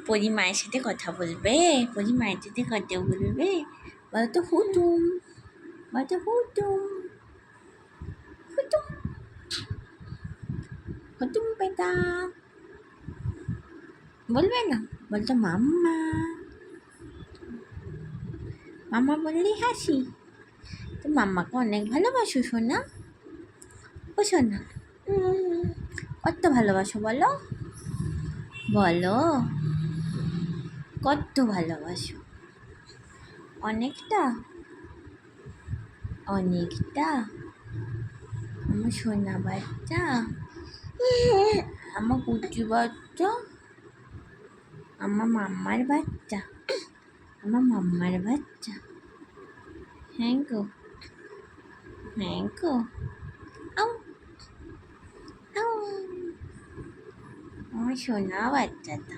পরি মায়ের সাথে কথা বলবে? পরি মায়ের সাথে কথা বলবে? বলো তো হুতুম, বলো তো হুতুম, হুতুম, হুতুম বেটা। বলবে না? বলতো মাম্মা, মাম্মা বললেই হাসি। তো মাম্মাকে অনেক ভালোবাসো সোনা? ও সোনা, কত ভালোবাসো বলো? বলো, কত ভালোবাসো? অনেকটা? অনেকটা? আমার সোনা বাচ্চা, আমার কুচি বাচ্চা, আমার মাম্মার বাচ্চা, আমার মাম্মার বাচ্চা। হ্যাঁ গো, হ্যাঁ গো। আউ, আউ, আমার সোনা বাচ্চাটা।